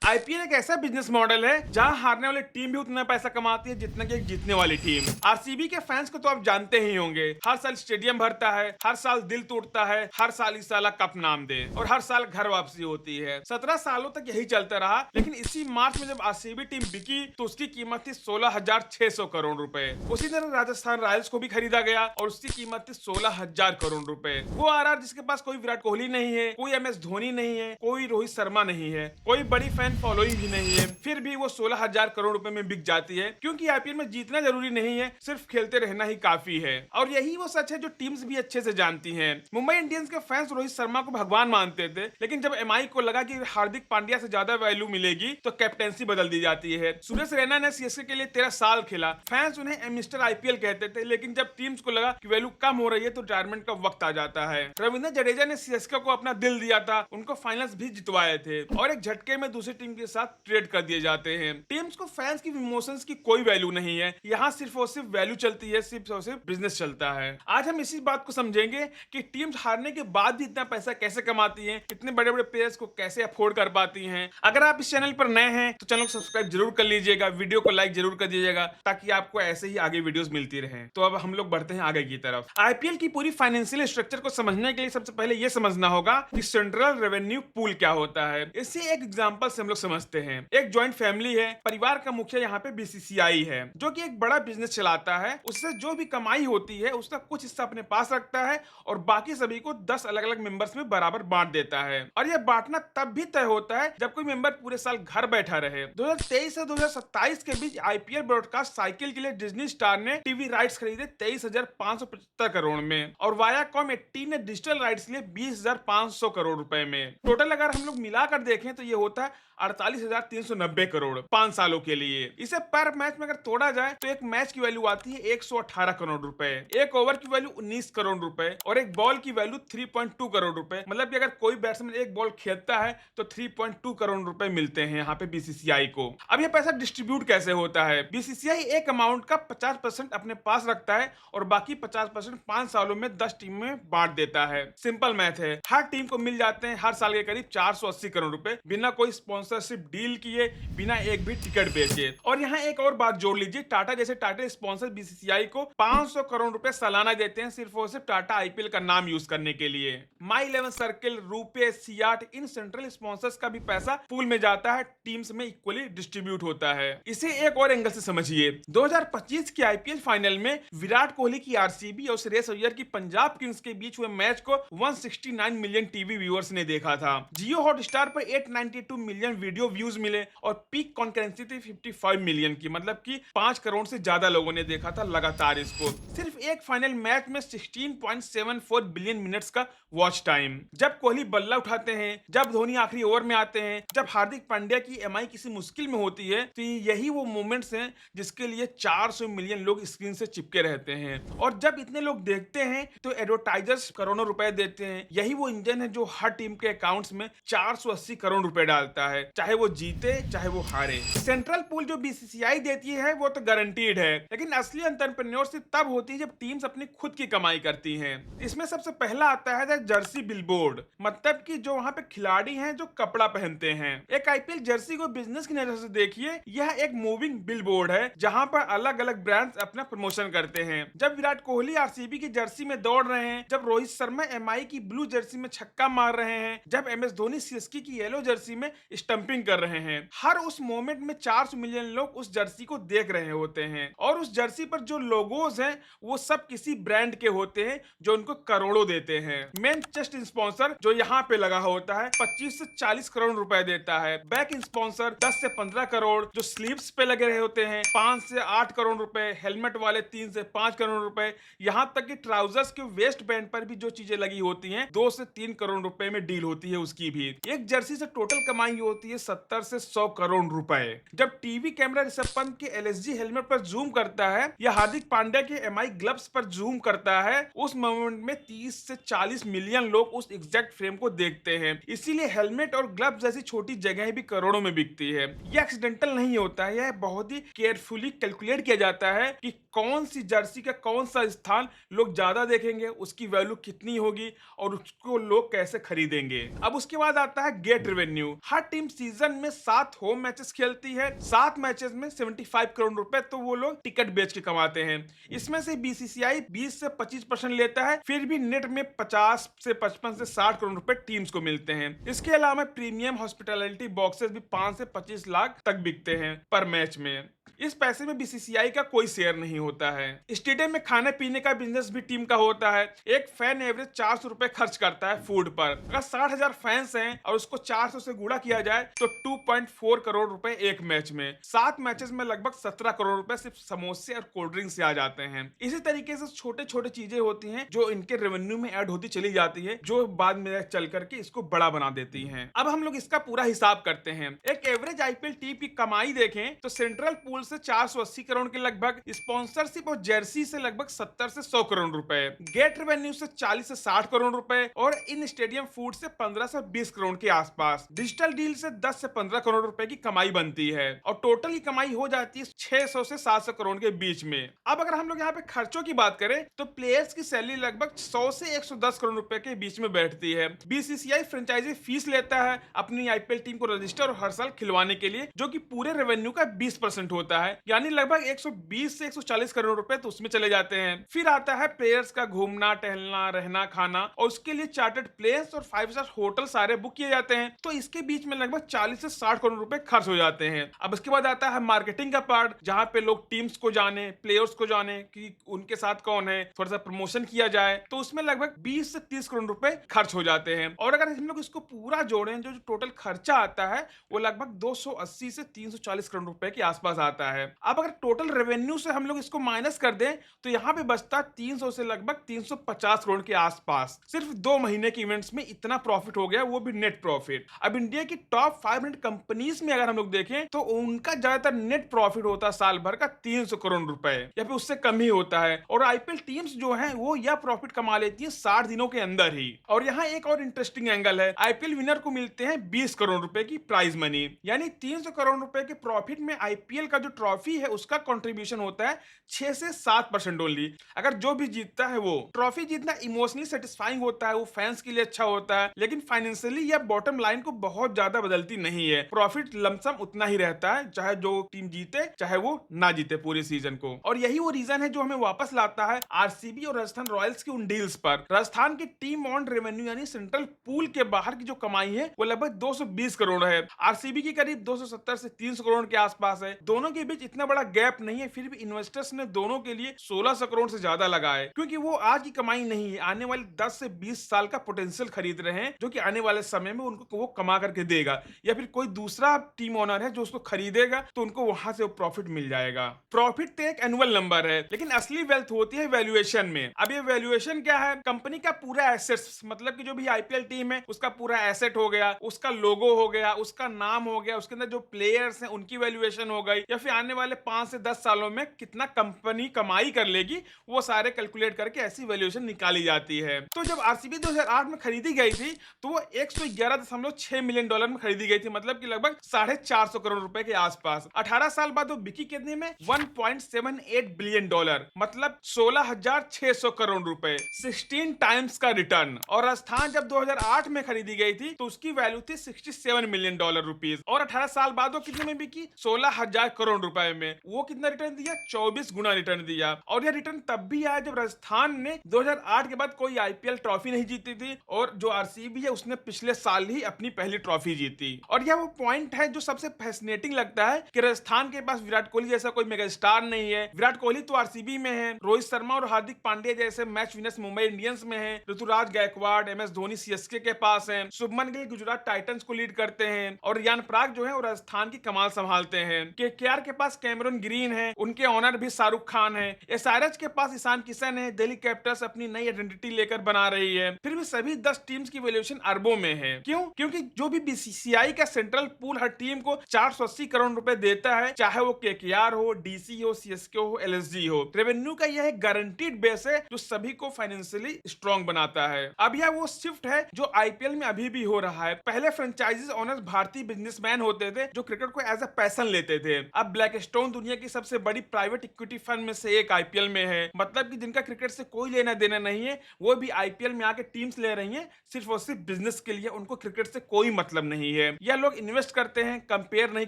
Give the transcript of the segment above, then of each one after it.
IPL एक ऐसा business model है जहां हारने वाली टीम भी उतना पैसा कमाती है जितना कि एक जीतने वाली टीम। आरसीबी के फैंस को तो आप जानते ही होंगे, हर साल स्टेडियम भरता है, हर साल दिल टूटता है, हर साल इस साल कप नाम दे और हर साल घर वापसी होती है। 17 सालों तक यही चलता रहा, लेकिन इसी मार्च में जब आरसीबी टीम बिकी तो उसकी कीमत थी 16,600 करोड़ रुपए। उसी तरह राजस्थान रॉयल्स को भी खरीदा गया और उसकी कीमत थी 16,000 करोड़ रुपए। वो आरआर जिसके पास कोई विराट कोहली नहीं है, कोई एमएस धोनी नहीं है, कोई रोहित शर्मा नहीं है, कोई बड़ी फैन फॉलोइंग भी नहीं है, फिर भी वो 16,000 करोड़ रुपए में बिक जाती है, क्योंकि आईपीएल में जीतना जरूरी नहीं है, सिर्फ खेलते रहना ही काफी है। और यही वो सच है जो टीम्स भी अच्छे से जानती हैं। मुंबई इंडियंस के फैंस रोहित शर्मा को भगवान मानते थे, लेकिन जब एमआई को लगा कि हार्दिक पांड्या से ज्यादा वैल्यू मिलेगी तो कैप्टेंसी बदल दी जाती है। सुरेश रैना ने सीएसके के लिए 13 साल खेला, फैंस उन्हें मिस्टर आईपीएल कहते थे, लेकिन जब टीम्स को लगा कि वैल्यू कम हो रही है तो रिटायरमेंट का वक्त आ जाता है। रविंद्र जडेजा ने सीएसके को अपना दिल दिया था, उनको फाइनल्स भी जितवाए थे और एक झटके में दूसरी टीम के साथ ट्रेड कर दिए जाते हैं। टीम्स को फैंस की इमोशंस की कोई वैल्यू नहीं है, यहाँ सिर्फ और सिर्फ वैल्यू चलती है, सिर्फ और सिर्फ बिजनेस चलता है। आज हम इसी बात को समझेंगे कि टीम्स हारने के बाद भी इतना पैसा कैसे कमाती हैं, इतने बड़े बड़े प्लेयर्स को कैसे अफोर्ड कर पाती हैं। अगर आप इस चैनल पर नए हैं तो चैनल को सब्सक्राइब जरूर कर लीजिएगा, वीडियो को लाइक जरूर कर दीजिएगा, ताकि आपको ऐसे ही आगे वीडियोस मिलती रहे। तो अब हम लोग बढ़ते हैं आगे की तरफ। आईपीएल की पूरी फाइनेंशियल स्ट्रक्चर को समझने के लिए सबसे पहले यह समझना होगा कि सेंट्रल रेवेन्यू पूल क्या होता है। इससे एक एग्जांपल से हम लोग समझते हैं। एक जॉइंट फैमिली है, परिवार का मुखिया यहाँ पे बीसीसीआई है, जो कि एक बड़ा बिजनेस चलाता है। उससे जो भी कमाई होती है उसका कुछ हिस्सा अपने पास रखता है और बाकी सभी को 10 अलग अलग मेंबर्स में बराबर बांट देता है। और यह बांटना तब भी तय होता है जब कोई मेंबर पूरे साल घर बैठा रहे। 2023 से 2027 के बीच आईपीएल ब्रॉडकास्ट साइकिल के लिए डिज्नी स्टार ने टीवी राइट्स खरीदे 23,575 करोड़ में और वायाकॉम 18 ने डिजिटल राइट्स लिए 20,500 करोड़ रुपए में। टोटल अगर हम लोग मिलाकर देखें तो ये होता है 48,390 करोड़ 5 सालों के लिए। इसे पर मैच में अगर तोड़ा जाए तो एक मैच की वैल्यू आती है 118 करोड़ रुपए, एक ओवर की वैल्यू 19 करोड़ रुपए और एक बॉल की वैल्यू 3.2 करोड़ रुपए। मतलब कि अगर कोई बैट्समैन एक बॉल खेलता है तो 3.2 करोड़ रुपए मिलते हैं यहाँ पे बीसीसीआई को। अब यह पैसा डिस्ट्रीब्यूट कैसे होता है? बीसीसीआई एक अमाउंट का 50% अपने पास रखता है और बाकी 50% 5 सालों में 10 टीम में बांट देता है। सिंपल मैथ है, हर टीम को मिल जाते हैं हर साल के करीब 480 करोड़ रुपए, बिना कोई स्पॉन्सरशिप डील किए, बिना एक भी टिकट बेचे। और यहाँ एक और बात जोड़ लीजिए, टाटा जैसे टाटा स्पॉन्सर बीसीसीआई को 500 करोड़ रुपए सालाना देते हैं, सिर्फ और सिर्फ टाटा आईपीएल का नाम यूज करने के लिए। माई 11 circle, RuPay, SEAT, in central sponsors का भी पैसा पूल में जाता है, टीम्स में इक्वली डिस्ट्रीब्यूट होता है। इसे एक और एंगल से समझिए। 2025 के आईपीएल फाइनल में विराट कोहली की आरसीबी और श्रेयस अय्यर की पंजाब किंग्स के बीच हुए मैच को 169 मिलियन टीवी व्यूअर्स ने देखा था। जियो हॉटस्टार पर 892 मिलियन वीडियो व्यूज मिले और पीक कॉन्करेंसी थी 55 मिलियन की, मतलब कि 5 करोड़ से ज्यादा लोगों ने देखा था लगातार इसको। सिर्फ एक फाइनल मैच में 16.74 बिलियन मिनट्स का वॉच टाइम। जब कोहली बल्ला उठाते हैं, जब धोनी आखिरी ओवर में आते हैं, जब हार्दिक पांड्या की एमआई किसी मुश्किल में होती है, तो यही वो मोमेंट्स हैं जिसके लिए 400 मिलियन लोग स्क्रीन से चिपके रहते हैं। और जब इतने लोग देखते हैं तो एडवर्टाइजर्स करोड़ों रुपए देते हैं। यही वो इंजन है जो हर टीम के अकाउंट्स में 480 करोड़ रुपए डालता है, चाहे वो जीते चाहे वो हारे। सेंट्रल पूल जो बीसीसीआई देती है वो तो गारंटीड है, लेकिन असली एंटरप्रेन्योरशिप तब होती है जब टीम्स अपनी खुद की कमाई करती हैं। इसमें सबसे पहला आता है जर्सी बिलबोर्ड, मतलब कि जो वहां पे खिलाड़ी हैं जो कपड़ा पहनते हैं। एक आईपीएल जर्सी को बिजनेस की नजर से देखिए, यह एक मूविंग बिलबोर्ड है जहां पर अलग अलग ब्रांड्स अपना प्रमोशन करते हैं। जब विराट कोहली आरसीबी की जर्सी में दौड़ रहे हैं, जब रोहित शर्मा एमआई की ब्लू जर्सी में छक्का मार रहे हैं, जब एमएस धोनी सीएसके की येलो जर्सी में स्टंपिंग कर रहे हैं, हर उस मोमेंट में 400 मिलियन लोग उस जर्सी को देख रहे होते हैं। और उस जर्सी पर जो लोगोस हैं वो सब किसी ब्रांड के होते हैं जो उनको करोड़ों देते हैं। मेन चेस्ट स्पॉन्सर जो यहाँ पे लगा होता है 25 से 40 करोड़ रुपए देता है। बैक स्पॉन्सर 10 से 15 करोड़, जो स्लीव्स पे लगे रहे होते हैं 5 से 8 करोड़ रुपए, हेलमेट वाले 3 से 5 करोड़ रुपए, यहाँ तक कि ट्राउजर्स के वेस्ट बैंड पर भी जो चीजें लगी होती हैं 2 से 3 करोड़ रुपए में डील होती है उसकी भी। एक जर्सी से टोटल कमाई होती है 70 से 100 करोड़ रुपए। जब टीवी कैमरा ऋषभ पंत के एलएसजी हेलमेट पर जूम करता है या हार्दिक पांड्या के एमआई ग्लव्स पर जूम करता है, उस मोमेंट में 30 से 40 मिलियन लोग उस एग्जैक्ट फ्रेम को देखते हैं। इसीलिए हेलमेट और ग्लव्स जैसी छोटी जगह भी करोड़ों में बिकती है। यह एक्सीडेंटल नहीं होता है, यह बहुत ही केयरफुली कैलकुलेट किया जाता है कि कौन सी जर्सी का कौन सा स्थान लोग ज्यादा देखेंगे, उसकी वैल्यू कितनी होगी और उसको लोग कैसे खरीदेंगे। अब उसके बाद आता है गेट रेवेन्यू। हर टीम सीजन में 7 होम मैचेस खेलती है, 7 मैचेस में 75 करोड़ रुपए तो वो लोग टिकट बेच के कमाते हैं। इसमें से बीसीसीआई 20 से 25% लेता है, फिर भी नेट में 50 से 55 से 60 करोड़ रुपए टीम्स को मिलते हैं। इसके अलावा प्रीमियम हॉस्पिटैलिटी बॉक्सेस भी 5 से 25 लाख तक बिकते हैं पर मैच में। इस पैसे में बीसीसीआई का कोई शेयर नहीं होता है। स्टेडियम में खाने पीने का बिजनेस भी टीम का होता है। एक फैन एवरेज 400 रुपए खर्च करता है फूड पर। अगर 60,000 फैंस हैं और उसको 400 से गुणा किया जाए तो 2.4 करोड़ रुपए एक मैच में। 7 मैचेस में लगभग 17 करोड़ रुपए सिर्फ समोसे और कोल्ड ड्रिंक से आ जाते हैं। इसी तरीके से छोटे छोटे चीजें होती हैं जो इनके रेवेन्यू में ऐड होती चली जाती है, जो बाद में चल करके इसको बड़ा बना देती हैं। अब हम लोग इसका पूरा हिसाब करते हैं। एक एवरेज आईपीएल टीम की कमाई देखें तो सेंट्रल पूल से 480 करोड़ के लगभग, स्पॉन्सरशिप और जर्सी से लगभग 70 से 100 करोड़ रुपए, गेट रेवेन्यू से 40 से 60 करोड़ रुपए और इन स्टेडियम फूड से 15 से 20 करोड़ के आसपास। डिजिटल डील से 10 से 15 करोड़ रुपए की कमाई बनती है और टोटल की कमाई हो जाती है 600 से 700 करोड़ के बीच में। अब अगर हम लोग यहाँ पे खर्चों की बात करें तो प्लेयर्स की सैलरी लगभग 100 से 110 करोड़ रुपए के बीच में बैठती है। बीसीसीआई फ्रेंचाइजी फीस लेता है अपनी आईपीएल टीम को रजिस्टर और हर साल खिलवाने के लिए, जो कि पूरे रेवेन्यू का 20% होता है, यानी लगभग 120 से 140 करोड़ रुपए तो उसमें चले जाते हैं। फिर आता है प्लेयर्स का घूमना टहलना रहना खाना, और उसके लिए चार्टर्ड प्लेन्स और 5 स्टार होटल सारे बुक किए जाते हैं, तो इसके बीच में लगभग 40 से 60 करोड़ रुपए खर्च हो जाते हैं। अब इसके बाद आता है मार्केटिंग का पार्ट, जहां पे लोग टीम्स को जाने, प्लेयर्स को जाने कि उनके साथ कौन है, थोड़ा सा प्रमोशन किया जाए, तो उसमें लगभग 20 से 30 करोड़ रुपए खर्च हो जाते हैं। और अगर हम लोग इसको पूरा जोड़ें, जो टोटल खर्चा आता है वो लगभग 280 से 340 करोड़ रुपए के आसपास आता है। अब अगर टोटल रेवेन्यू से हम लोग इसको माइनस कर दें तो यहाँ पे बचता 300 से लगभग 350 करोड़ के आसपास। सिर्फ 2 महीने के इवेंट्स में इतना प्रॉफिट हो गया, वो भी नेट प्रॉफिट। अब इंडिया की टॉप 500 कंपनीज में अगर हम लोग देखें तो उनका ज्यादातर नेट प्रॉफिट होता है साल भर का 300 करोड़ रुपए या फिर उससे कम ही होता है, और आईपीएल टीम्स जो है वो यह प्रॉफिट कमा लेती है 60 दिनों के अंदर ही। और यहाँ एक और इंटरेस्टिंग एंगल है, आईपीएल विनर को मिलते हैं 20 करोड़ रुपए की प्राइज मनी, यानी 300 करोड़ रुपए के प्रॉफिट में आईपीएल का जो ट्रॉफी है उसका कंट्रीब्यूशन होता है 6 से 7% ओनली। अगर जो भी जीतता है वो ट्रॉफी जीतना इमोशनली सेटिस्फाइंग होता है, वो फैंस के लिए अच्छा होता है, लेकिन फाइनेंशियली या बॉटम लाइन को बहुत ज्यादा बदलती नहीं है। प्रॉफिट लमसम उतना ही रहता है, चाहे जो टीम जीते चाहे वो ना जीते पूरे सीजन को। और यही वो रीजन है जो हमें वापस लाता है आरसीबी और राजस्थान रॉयल्स की उन डील्स पर। राजस्थान की टीम ऑन रेवेन्यू यानी सेंट्रल पूल के बाहर की जो कमाई है वो लगभग 220 करोड़ है, आरसीबी की करीब 270 से 300 करोड़ के आसपास है। दोनों के बीच इतना बड़ा गैप नहीं है, फिर भी इन्वेस्टर्स ने दोनों के लिए 1600 करोड़ से ज्यादा लगा है, क्योंकि वो आज की कमाई नहीं है, आने वाले 10 से 20 साल का पोटेंशियल खरीद रहे हैं, जो कि आने वाले समय में उनको वो कमा करके देगा, या फिर कोई दूसरा टीम ओनर है जो उसको खरीदेगा तो उनको वहां से वो प्रॉफिट मिल जाएगा। प्रॉफिट तो एक एनुअल नंबर है, लेकिन असली वेल्थ होती है वैल्यूएशन में। अब ये वैल्यूएशन क्या है? कंपनी का पूरा एसेट्स, मतलब कि जो भी आईपीएल टीम है उसका पूरा एसेट हो गया, उसका लोगो हो गया, उसका नाम हो गया, उसके अंदर जो प्लेयर्स हैं उनकी वैल्यूएशन हो गई, या फिर आने वाले 5 से 10 सालों में कितना कंपनी कमाई कर लेगी, वो सारे कैलकुलेट करके ऐसी वैल्यूएशन निकाली जाती है। तो जब आरसीबी 2008 में खरीदी गई थी तो वो 111.6 मिलियन डॉलर में खरीदी गई थी, मतलब कि लगभग 450 करोड़ रुपए के आसपास। 18 साल बाद वो बिकी कितने में? 1.78 बिलियन डॉलर, मतलब 16,600 करोड़ रुपए, 16 टाइम्स का रिटर्न। और राजस्थान जब 2008 में खरीदी गई थी तो उसकी वैल्यू थी 67 मिलियन डॉलर रुपीज, और 18 साल बाद वो कितने में बिकी? 16,000 करोड़ रुपए में। वो कितना रिटर्न दिया? 24 गुना रिटर्न दिया। और यह रिटर्न तब भी आया जब राजस्थान ने 2008 के बाद कोई आईपीएल ट्रॉफी नहीं जीती थी, और जो आरसीबी है उसने पिछले साल ही अपनी पहली ट्रॉफी जीती। और यह वो पॉइंट है जो सबसे फैसिनेटिंग लगता है कि राजस्थान के पास विराट कोहली जैसा कोई मेगा स्टार नहीं है। विराट कोहली तो आरसीबी में है, रोहित शर्मा और हार्दिक पांड्या जैसे मैच विनर्स मुंबई इंडियंस में है, ऋतुराज गायकवाड़ एमएस धोनी सीएसके के पास है, शुभमन गिल गुजरात टाइटंस को लीड करते हैं, और रियान पराग जो है वो राजस्थान की कमाल संभालते हैं। केकेआर के पास कैमरून ग्रीन है, उनके ऑनर भी शाहरुख खान है। एसआरएच के पास ईशान किशन है, दिल्ली कैपिटल्स अपनी नई आइडेंटिटी लेकर बना रही है। फिर भी सभी 10 टीम्स की वैल्यूएशन अरबों में है। क्यों? क्योंकि जो भी बीसीसीआई का सेंट्रल पूल हर टीम को 480 करोड़ रुपए देता है, चाहे वो केकेआर हो, डीसी हो, सीएसके हो, एलएसजी हो। रेवेन्यू का यह गारंटीड बेस है जो सभी को फाइनेंशियली स्ट्रॉन्ग बनाता है। अब यह वो शिफ्ट है जो आईपीएल में अभी भी हो रहा है। पहले फ्रेंचाइजीज ओनर्स भारतीय बिजनेसमैन होते थे जो क्रिकेट को एज अ पैशन लेते थे। अब ब्लैकस्टोन दुनिया की सबसे बड़ी प्राइवेट इक्विटी फंड में से एक आईपीएल में है। मतलब कि जिनका क्रिकेट से कोई लेना देना नहीं है, वो भी आईपीएल में आके टीम्स ले रही हैं सिर्फ और सिर्फ बिजनेस के लिए। उनको क्रिकेट से कोई मतलब नहीं है। यह लोग इन्वेस्ट करते हैं, कंपेयर नहीं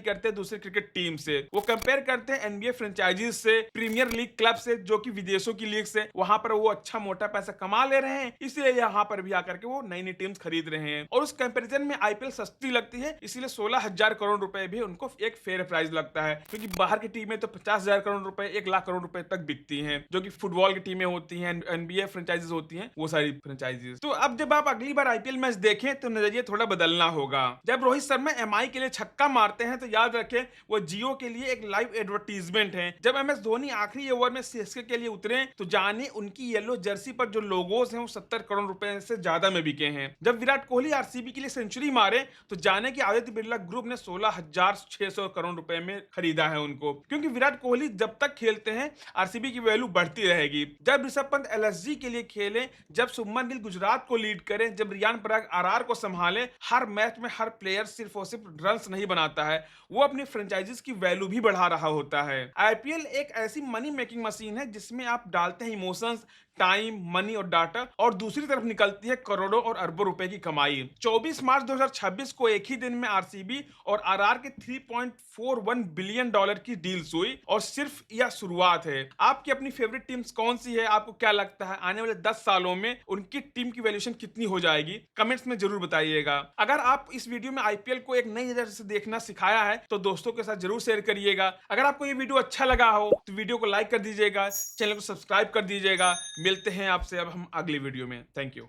करते दूसरे क्रिकेट टीम से। वो कंपेयर करते हैं एनबीए फ्रेंचाइजीज से, प्रीमियर लीग क्लब से, जो कि विदेशों की लीग से। वहां पर वो अच्छा मोटा पैसा कमा ले रहे हैं, इसलिए यहाँ पर भी आकर के वो नई नई टीम्स खरीद रहे हैं। और उस कंपेरिजन में आईपीएल सस्ती लगती है, इसलिए 16,000 करोड़ रुपए भी उनको एक फेयर प्राइस लगता है। क्योंकि बाहर की टीमें तो 50,000 करोड़ रुपए, 1 लाख करोड़ रुपए तक बिकती हैं, जो कि फुटबॉल की टीमें होती हैं, एनबीए फ्रेंचाइजीज होती हैं, वो सारी फ्रेंचाइजीज। तो अब जब आप अगली बार आईपीएल मैच देखें तो नजरिया थोड़ा बदलना होगा। जब रोहित शर्मा एमआई के लिए छक्का मारते हैं तो याद रखें वो जियो के लिए एक लाइव एडवर्टीजमेंट है। जब एमएस धोनी आखिरी ओवर में सीएसके के लिए उतरे तो जाने उनकी येलो जर्सी पर जो लोगोस हैं वो 70 करोड़ रुपए से ज्यादा में बिके हैं। जब विराट कोहली आरसीबी के लिए सेंचुरी मारे तो जाने कि आदित्य बिरला ग्रुप ने 16,600 करोड़ रुपए में खरीदा है उनको। क्योंकि विराट कोहली जब तक खेलते हैं आरसीबी की वैल्यू बढ़ती रहेगी। जब ऋषभ पंत एलएसजी के लिए खेले, जब शुभमन गिल गुजरात को लीड करे, जब रियान पराग आरआर को संभाले, हर मैच में हर प्लेयर सिर्फ और सिर्फ रन्स नहीं बनाता है, वो अपनी फ्रेंचाइजीज की वैल्यू भी बढ़ा रहा होता है। आईपीएल एक ऐसी मनी मेकिंग मशीन है जिसमें आप डालते हैं इमोशंस, टाइम, मनी और डाटा, और दूसरी तरफ निकलती है करोड़ों और अरबों रुपए की कमाई। 24 मार्च 2026 को एक ही दिन में आरसीबी और आरआर के 3.41 बिलियन डॉलर की डील्स हुई, और सिर्फ यह शुरुआत है। आपकी अपनी फेवरेट टीम्स कौन सी है? आपको क्या लगता है आने वाले 10 सालों में उनकी टीम की वैल्यूएशन कितनी हो जाएगी? कमेंट्स में जरूर बताइएगा। अगर आप इस वीडियो में आईपीएल को एक नई नजर से देखना सिखाया है तो दोस्तों के साथ जरूर शेयर करिएगा। अगर आपको ये वीडियो अच्छा लगा हो तो वीडियो को लाइक कर दीजिएगा, चैनल को सब्सक्राइब कर दीजिएगा। मिलते हैं आपसे अब हम अगली वीडियो में। Thank you.